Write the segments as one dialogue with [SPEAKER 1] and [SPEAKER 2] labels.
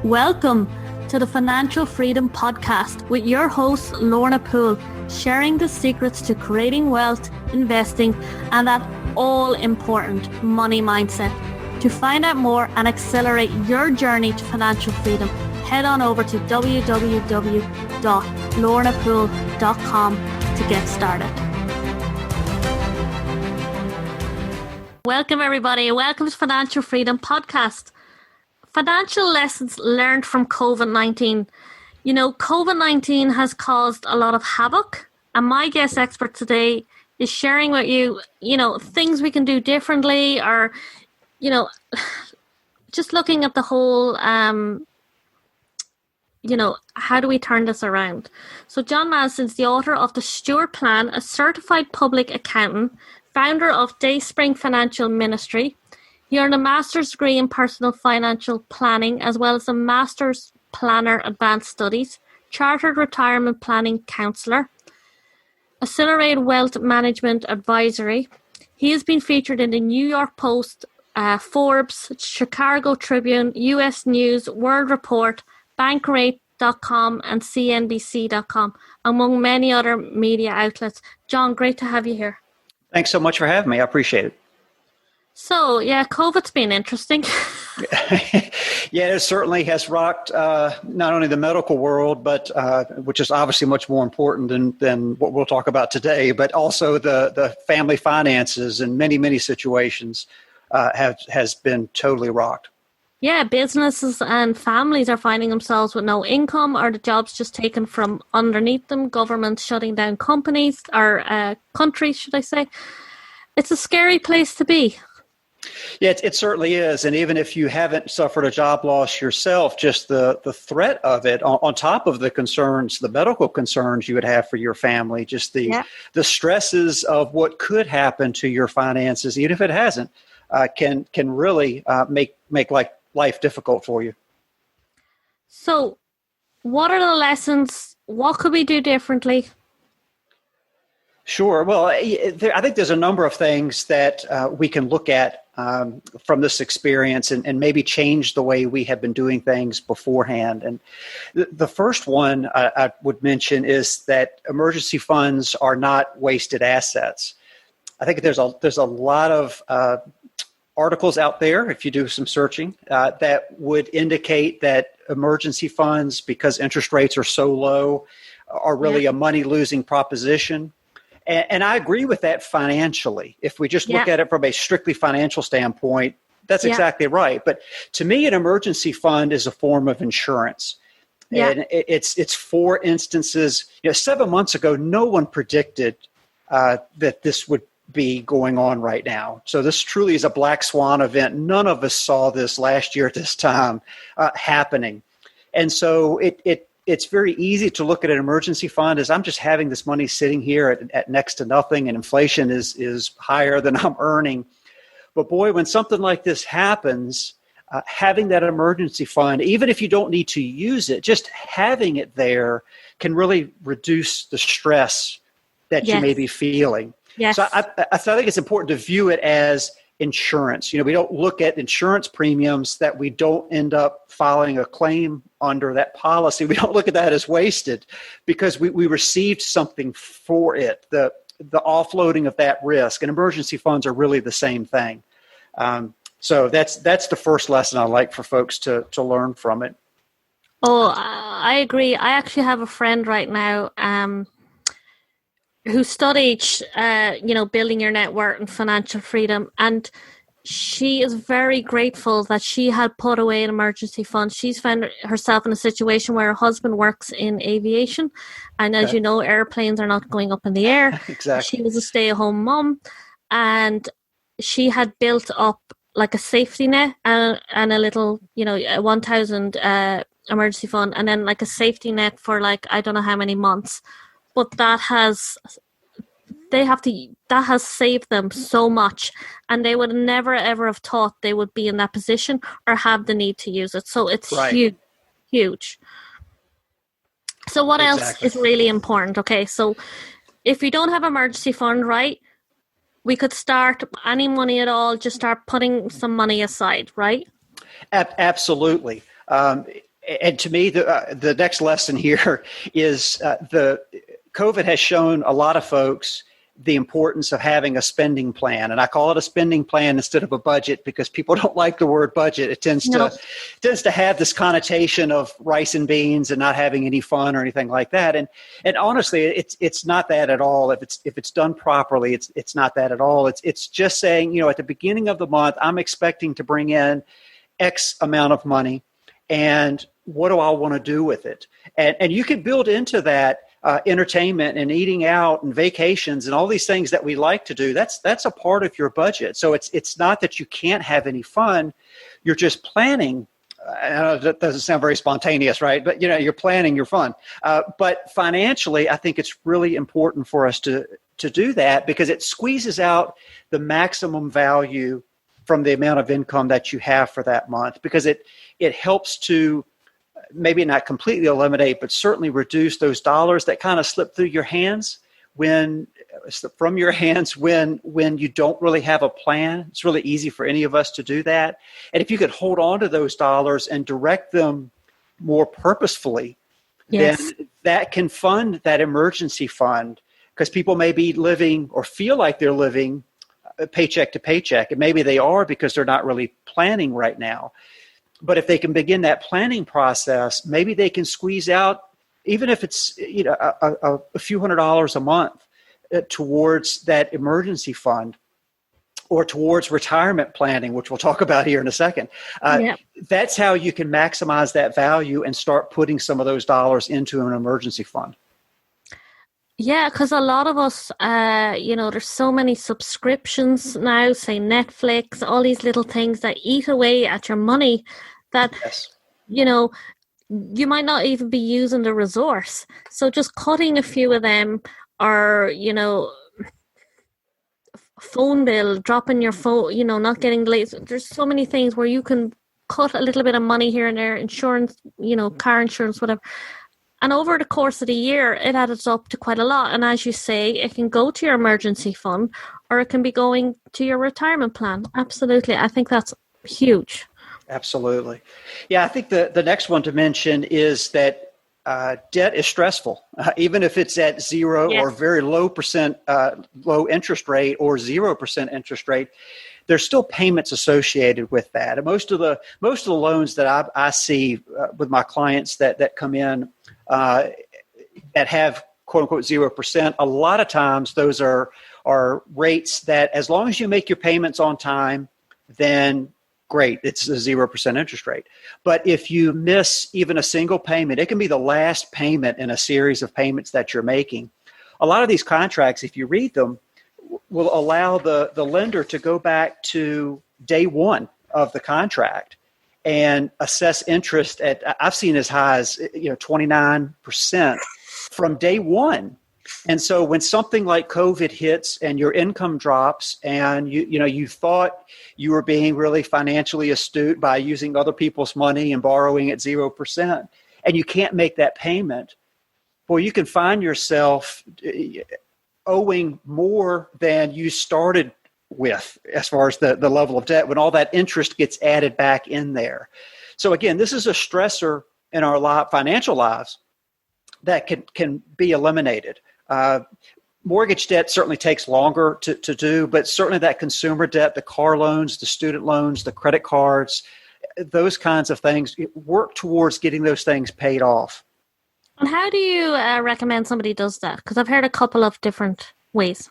[SPEAKER 1] Welcome to the Financial Freedom Podcast with your host, Lorna Poole, sharing the secrets to creating wealth, investing, and that all-important money mindset. To find out more and accelerate your journey to financial freedom, head on over to www.lornapoole.com to get started. Welcome, everybody. Welcome to Financial Freedom Podcast. Financial lessons learned from COVID-19. You know, COVID-19 has caused a lot of havoc, and my guest expert today is sharing with you, things we can do differently, or, just looking at the whole, how do we turn this around? So John Madison is the author of the Steward Plan, a certified public accountant, founder of Dayspring Financial Ministry. He earned a master's degree in personal financial planning, as well as a master's planner advanced studies, chartered retirement planning counsellor, accelerated wealth management advisory. He has been featured in the New York Post, Forbes, Chicago Tribune, US News, World Report, Bankrate.com and CNBC.com, among many other media outlets. John, great to have you here.
[SPEAKER 2] Thanks so much for having me. I appreciate it.
[SPEAKER 1] So, COVID's been interesting.
[SPEAKER 2] Yeah, it certainly has rocked not only the medical world, but which is obviously much more important than what we'll talk about today, but also the family finances in many, many situations has been totally rocked.
[SPEAKER 1] Yeah, businesses and families are finding themselves with no income, or the jobs just taken from underneath them, governments shutting down companies, or countries, should I say. It's a scary place to be.
[SPEAKER 2] Yeah, it certainly is. And even if you haven't suffered a job loss yourself, just the threat of it on top of the concerns, the medical concerns you would have for your family, just the stresses of what could happen to your finances, even if it hasn't, can really make life difficult for you.
[SPEAKER 1] So what are the lessons? What could we do differently?
[SPEAKER 2] Sure. Well, I think there's a number of things that we can look at from this experience and maybe change the way we have been doing things beforehand. And the first one I would mention is that emergency funds are not wasted assets. I think there's a lot of articles out there, if you do some searching, that would indicate that emergency funds, because interest rates are so low, are really a money-losing proposition. And I agree with that financially. If we just look at it from a strictly financial standpoint, that's exactly right. But to me, an emergency fund is a form of insurance. And it's for instances, 7 months ago, no one predicted that this would be going on right now. So this truly is a black swan event. None of us saw this last year at this time happening. And so it's very easy to look at an emergency fund as I'm just having this money sitting here at next to nothing, and inflation is higher than I'm earning. But boy, when something like this happens, having that emergency fund, even if you don't need to use it, just having it there can really reduce the stress that you may be feeling. Yes. So I think it's important to view it as insurance. We don't look at insurance premiums that we don't end up filing a claim under that policy. We don't look at that as wasted because we received something for it, the offloading of that risk. And emergency funds are really the same thing. So that's the first lesson I like for folks to learn from it.
[SPEAKER 1] Oh, I agree. I actually have a friend right now who studied, building your net worth and financial freedom. And she is very grateful that she had put away an emergency fund. She's found herself in a situation where her husband works in aviation. And as you know, airplanes are not going up in the air.
[SPEAKER 2] Exactly.
[SPEAKER 1] She was a stay-at-home mom. And she had built up like a safety net and a little, a 1,000 emergency fund. And then like a safety net for I don't know how many months. But that has saved them so much, and they would never ever have thought they would be in that position or have the need to use it. So it's huge. So what else is really important? Okay, so if we don't have emergency fund, right, we could start any money at all, just start putting some money aside, right?
[SPEAKER 2] Absolutely. And to me, the next lesson here is the COVID has shown a lot of folks the importance of having a spending plan. And I call it a spending plan instead of a budget because people don't like the word budget. It tends to have this connotation of rice and beans and not having any fun or anything like that. And honestly, it's not that at all. If it's done properly, it's not that at all. It's just saying, at the beginning of the month, I'm expecting to bring in X amount of money, and what do I want to do with it? And you can build into that entertainment and eating out and vacations and all these things that we like to do. That's a part of your budget. So it's not that you can't have any fun. You're just planning. I know that doesn't sound very spontaneous, right? But you're planning your fun. But financially, I think it's really important for us to do that because it squeezes out the maximum value from the amount of income that you have for that month, because it helps to maybe not completely eliminate, but certainly reduce those dollars that kind of slip through your hands when you don't really have a plan. It's really easy for any of us to do that. And if you could hold on to those dollars and direct them more purposefully, then that can fund that emergency fund, because people may be living or feel like they're living paycheck to paycheck, and maybe they are because they're not really planning right now. But if they can begin that planning process, maybe they can squeeze out, even if it's a few $100s a month towards that emergency fund or towards retirement planning, which we'll talk about here in a second. That's how you can maximize that value and start putting some of those dollars into an emergency fund.
[SPEAKER 1] Yeah, because a lot of us, there's so many subscriptions now, say Netflix, all these little things that eat away at your money that, you might not even be using the resource. So just cutting a few of them, or, phone bill, dropping your phone, not getting late. There's so many things where you can cut a little bit of money here and there, insurance, car insurance, whatever. And over the course of the year, it adds up to quite a lot. And as you say, it can go to your emergency fund, or it can be going to your retirement plan. Absolutely. I think that's huge. Absolutely.
[SPEAKER 2] Yeah, I think the next one to mention is that debt is stressful, even if it's at zero or very low interest rate or 0% interest rate. There's still payments associated with that. And most of the loans that I see with my clients that come in that have quote unquote 0%, a lot of times those are rates that, as long as you make your payments on time, then great, it's a 0% interest rate. But if you miss even a single payment, it can be the last payment in a series of payments that you're making. A lot of these contracts, if you read them, will allow the lender to go back to day one of the contract and assess interest at, I've seen as high as 29% from day one. And so when something like COVID hits and your income drops, and you thought you were being really financially astute by using other people's money and borrowing at 0%, and you can't make that payment, well, you can find yourself owing more than you started with as far as the level of debt, when all that interest gets added back in there. So again, this is a stressor in our financial lives that can be eliminated. Mortgage debt certainly takes longer to do, but certainly that consumer debt, the car loans, the student loans, the credit cards, those kinds of things, work towards getting those things paid off.
[SPEAKER 1] And how do you recommend somebody does that? Because I've heard a couple of different ways.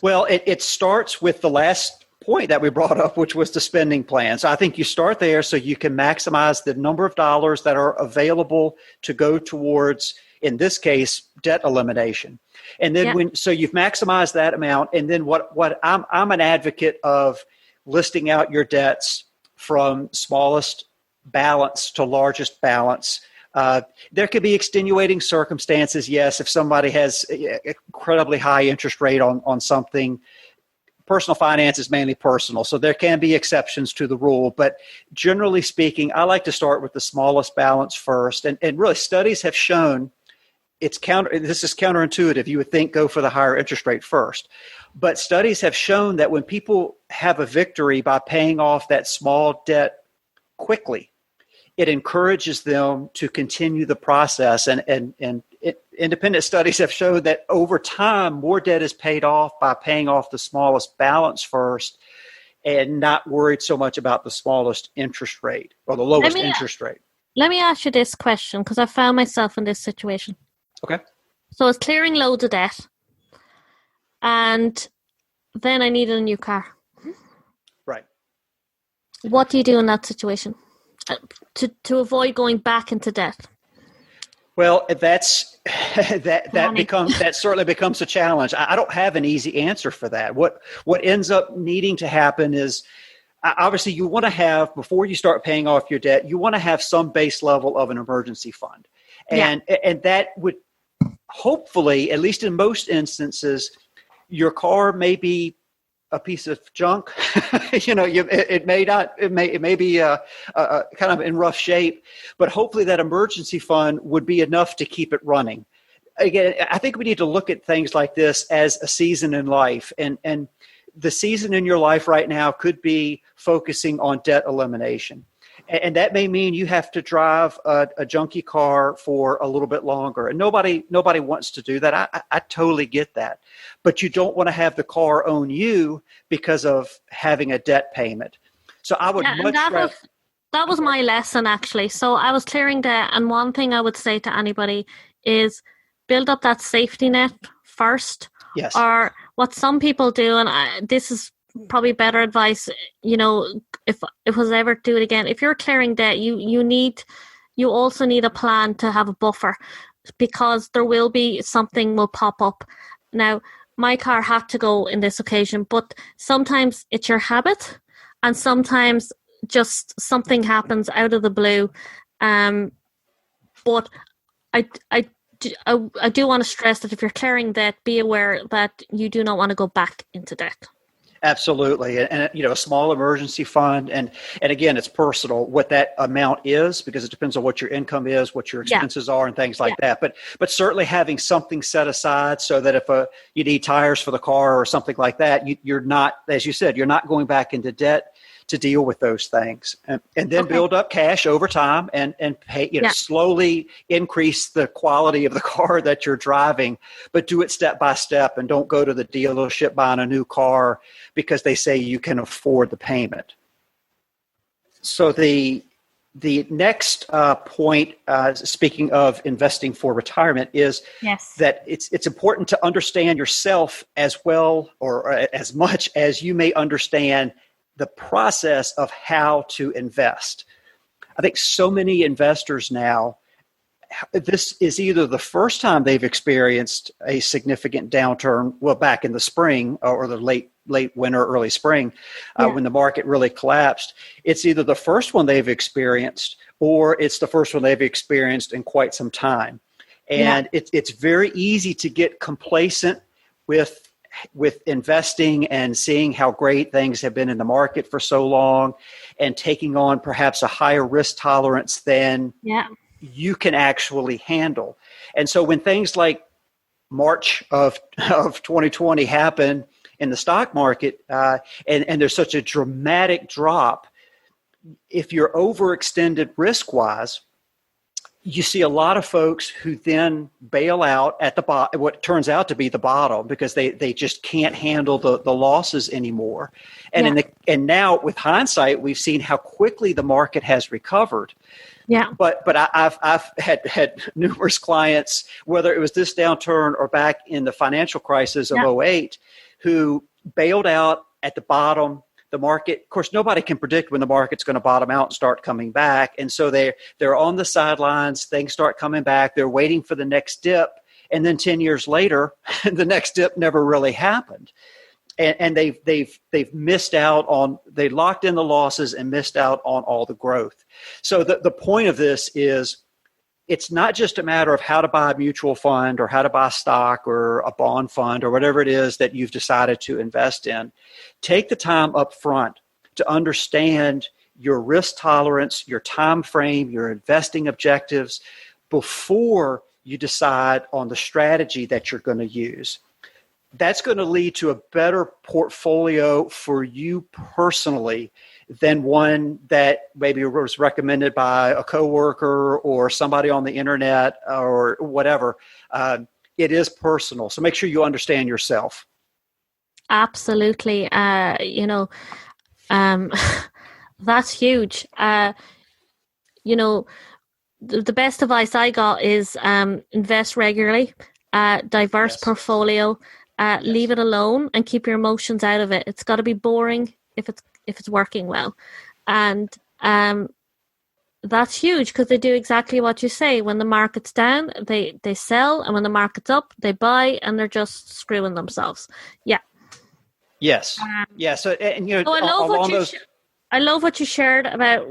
[SPEAKER 2] Well, it starts with the last point that we brought up, which was the spending plan. So I think you start there so you can maximize the number of dollars that are available to go towards, in this case, debt elimination. And then so you've maximized that amount. And then what I'm an advocate of listing out your debts from smallest balance to largest balance. There could be extenuating circumstances. Yes, if somebody has incredibly high interest rate on something, personal finance is mainly personal. So there can be exceptions to the rule. But generally speaking, I like to start with the smallest balance first. And really, studies have shown this is counterintuitive. You would think go for the higher interest rate first. But studies have shown that when people have a victory by paying off that small debt quickly, it encourages them to continue the process. And independent studies have shown that over time, more debt is paid off by paying off the smallest balance first and not worried so much about the smallest interest rate or the lowest interest rate.
[SPEAKER 1] Let me ask you this question, because I found myself in this situation.
[SPEAKER 2] Okay.
[SPEAKER 1] So I was clearing loads of debt, and then I needed a new car.
[SPEAKER 2] Right.
[SPEAKER 1] What do you do in that situation to avoid going back into debt?
[SPEAKER 2] Well, that certainly becomes a challenge. I don't have an easy answer for that. What ends up needing to happen is, obviously, you want to have, before you start paying off your debt, you want to have some base level of an emergency fund, and that would hopefully, at least in most instances, your car may be a piece of junk. It may be kind of in rough shape, but hopefully that emergency fund would be enough to keep it running. Again, I think we need to look at things like this as a season in life, and the season in your life right now could be focusing on debt elimination. And that may mean you have to drive a junky car for a little bit longer. And nobody wants to do that. I totally get that. But you don't want to have the car own you because of having a debt payment. So I would much rather...
[SPEAKER 1] That was my lesson, actually. So I was clearing debt. And one thing I would say to anybody is build up that safety net first.
[SPEAKER 2] Yes.
[SPEAKER 1] Or what some people do, and this is probably better advice, if I was ever to do it again, if you're clearing debt, you also need a plan to have a buffer, because there will be something will pop up. Now, my car had to go in this occasion, but sometimes it's your habit, and sometimes just something happens out of the blue. But I do want to stress that if you're clearing debt, be aware that you do not want to go back into debt.
[SPEAKER 2] Absolutely. And a small emergency fund. And again, it's personal what that amount is, because it depends on what your income is, what your expenses are, and things like that. But certainly having something set aside so that if you need tires for the car or something like that, you're not, as you said, you're not going back into debt to deal with those things, and then build up cash over time and pay, slowly increase the quality of the car that you're driving, but do it step by step, and don't go to the dealership buying a new car because they say you can afford the payment. So the next point, speaking of investing for retirement, is that it's important to understand yourself as well, or as much as you may understand the process of how to invest. I think so many investors now, this is either the first time they've experienced a significant downturn, well, back in the spring or the late winter, early spring, when the market really collapsed. It's either the first one they've experienced, or it's the first one they've experienced in quite some time. And it's very easy to get complacent with investing and seeing how great things have been in the market for so long, and taking on perhaps a higher risk tolerance than you can actually handle. And so when things like March of 2020 happen in the stock market, and there's such a dramatic drop, if you're overextended risk-wise, you see a lot of folks who then bail out at the bottom, what turns out to be the bottom, because they just can't handle the losses anymore. And and now with hindsight, we've seen how quickly the market has recovered. But I've had numerous clients, whether it was this downturn or back in the financial crisis of 2008, who bailed out at the bottom. The market, of course, nobody can predict when the market's going to bottom out and start coming back. And so they're on the sidelines, things start coming back, they're waiting for the next dip. And then 10 years later, the next dip never really happened. And they've missed out on, they locked in the losses and missed out on all the growth. So the point of this is, it's not just a matter of how to buy a mutual fund or how to buy stock or a bond fund or whatever it is that you've decided to invest in. Take the time up front to understand your risk tolerance, your time frame, your investing objectives before you decide on the strategy that you're going to use. that's going to lead to a better portfolio for you personally than one that maybe was recommended by a coworker or somebody on the internet or whatever. It is personal. So make sure you understand yourself.
[SPEAKER 1] Absolutely. That's huge. The best advice I got is invest regularly, diverse portfolio, leave it alone and keep your emotions out of it. It's got to be boring if it's working well. And that's huge because they do exactly what you say. When the market's down, they sell, and when the market's up, they buy, and they're just screwing themselves. Yeah.
[SPEAKER 2] Yes. So, and
[SPEAKER 1] so I love what you shared about,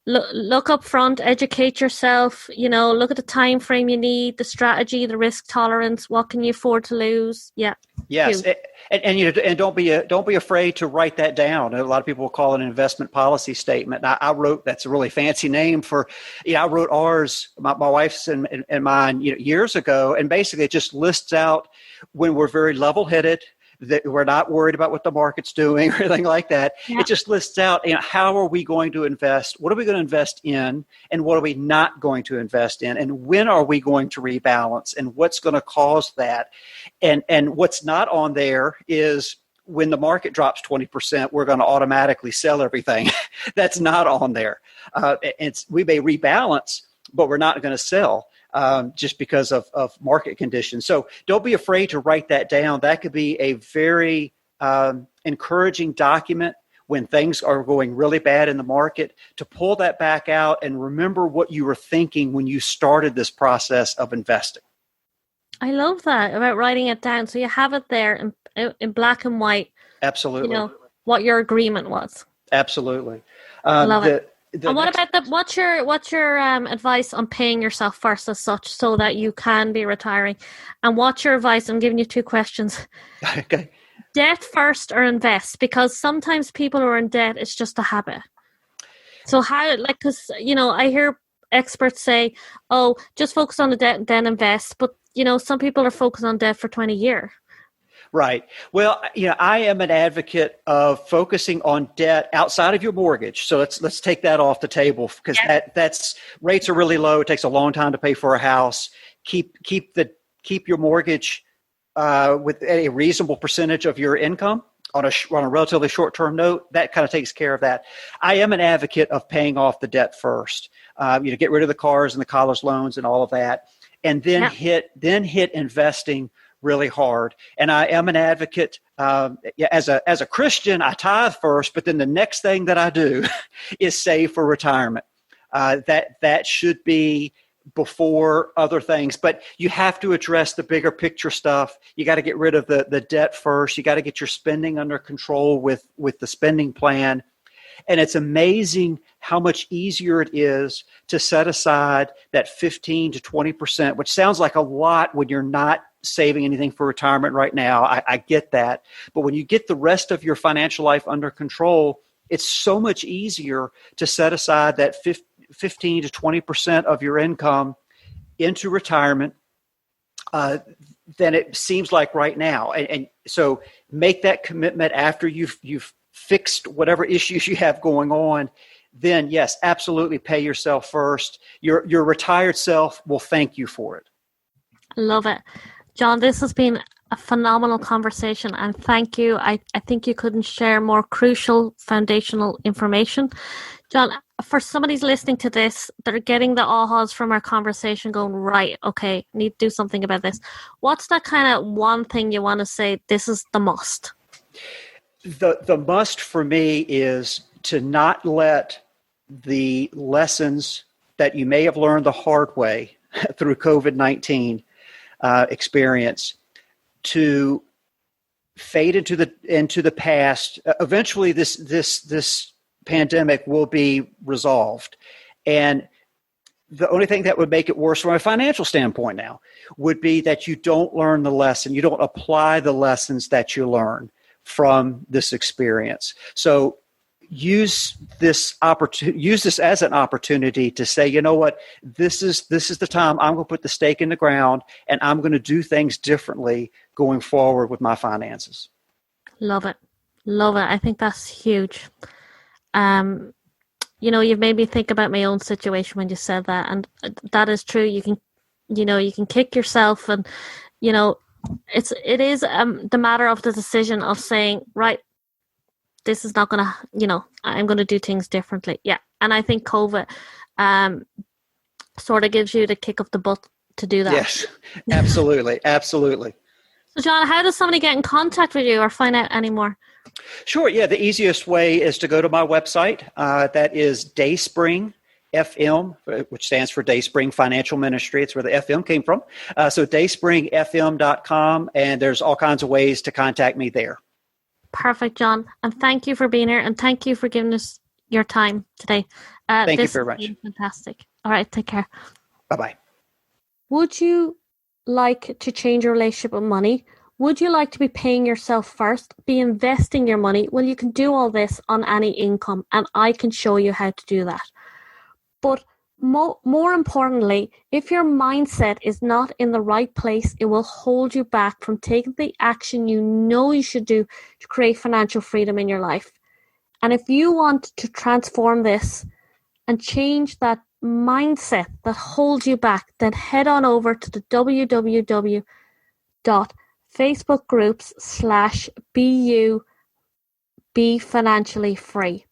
[SPEAKER 1] look up front, educate yourself, look at the time frame you need, the strategy, the risk tolerance, what can you afford to lose? Yeah.
[SPEAKER 2] Yes. And don't be afraid to write that down. A lot of people will call it an investment policy statement. I wrote, that's a really fancy name for, I wrote ours, my wife's and mine, years ago. And basically it just lists out when we're very level-headed, that we're not worried about what the market's doing or anything like that. Yeah. It just lists out, how are we going to invest? What are we going to invest in? And what are we not going to invest in? And when are we going to rebalance? And what's going to cause that? And what's not on there is when the market drops 20%, we're going to automatically sell everything. That's not on there. We may rebalance, but we're not going to sell. Just because of market conditions. So don't be afraid to write that down. That could be a very encouraging document when things are going really bad in the market, to pull that back out and remember what you were thinking when you started this process of investing. I
[SPEAKER 1] love that about writing it down. So you have it there in black and white.
[SPEAKER 2] Absolutely.
[SPEAKER 1] What your agreement was.
[SPEAKER 2] Absolutely.
[SPEAKER 1] I love it. And what about what's your advice on paying yourself first as such so that you can be retiring? And what's your advice? I'm giving you two questions.
[SPEAKER 2] Okay.
[SPEAKER 1] Debt first or invest? Because sometimes people who are in debt, it's just a habit. So how, because, I hear experts say, oh, just focus on the debt and then invest. But, some people are focused on debt for 20 years.
[SPEAKER 2] Right. Well, I am an advocate of focusing on debt outside of your mortgage. So let's take that off the table because that's rates are really low. It takes a long time to pay for a house. Keep your mortgage with a reasonable percentage of your income on a relatively short-term note. That kind of takes care of that. I am an advocate of paying off the debt first. Get rid of the cars and the college loans and all of that, and then hit investing really hard. And I am an advocate as a Christian. I tithe first, but then the next thing that I do is save for retirement. That should be before other things, but you have to address the bigger picture stuff. You got to get rid of the debt first. You got to get your spending under control with the spending plan. And it's amazing how much easier it is to set aside that 15 to 20%, which sounds like a lot when you're not saving anything for retirement right now. I get that. But when you get the rest of your financial life under control, it's so much easier to set aside that 15 to 20% of your income into retirement than it seems like right now. And so make that commitment after you've fixed whatever issues you have going on. Then yes, absolutely pay yourself first. Your retired self will thank you for it.
[SPEAKER 1] Love it. John, this has been a phenomenal conversation, and thank you. I think you couldn't share more crucial foundational information. John, for somebody's listening to this, they're getting the ahas from our conversation going, right, okay, need to do something about this. What's that kind of one thing you want to say, this is the must?
[SPEAKER 2] The must for me is to not let the lessons that you may have learned the hard way through COVID-19 experience to fade into the past. Eventually, this pandemic will be resolved, and the only thing that would make it worse from a financial standpoint now would be that you don't learn the lesson, you don't apply the lessons that you learn from this experience. So use this as an opportunity to say, you know what, this is the time I'm going to put the stake in the ground, and I'm going to do things differently going forward with my finances.
[SPEAKER 1] Love it. I think that's huge. You've made me think about my own situation when you said that, and that is true. You can kick yourself, and it is the matter of the decision of saying, right, this is not going to, I'm going to do things differently. Yeah. And I think COVID sort of gives you the kick of the butt to do that.
[SPEAKER 2] Yes, absolutely. Absolutely.
[SPEAKER 1] So John, how does somebody get in contact with you or find out any more?
[SPEAKER 2] Sure. Yeah. The easiest way is to go to my website. That is Dayspring FM, which stands for Dayspring Financial Ministry. It's where the FM came from. So dayspringfm.com, and there's all kinds of ways to contact me there.
[SPEAKER 1] Perfect, John. And thank you for being here, and thank you for giving us your time today.
[SPEAKER 2] Thank you very much.
[SPEAKER 1] Fantastic. All right. Take care.
[SPEAKER 2] Bye-bye.
[SPEAKER 1] Would you like to change your relationship with money? Would you like to be paying yourself first, be investing your money? Well, you can do all this on any income, and I can show you how to do that. But more importantly, if your mindset is not in the right place, it will hold you back from taking the action you should do to create financial freedom in your life. And if you want to transform this and change that mindset that holds you back, then head on over to the www.facebookgroups/BU Financially Free.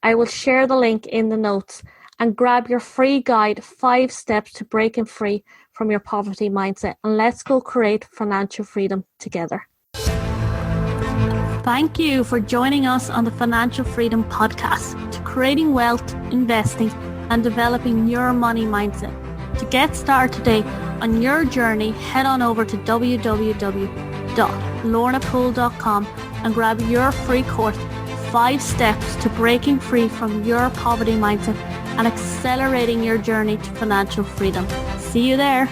[SPEAKER 1] I will share the link in the notes, and grab your free guide, 5 steps to breaking free from your poverty mindset. And let's go create financial freedom together. Thank you for joining us on the Financial Freedom Podcast, to creating wealth, investing, and developing your money mindset. To get started today on your journey, head on over to www.lornapoole.com and grab your free course, 5 steps to breaking free from your poverty mindset and accelerating your journey to financial freedom. See you there.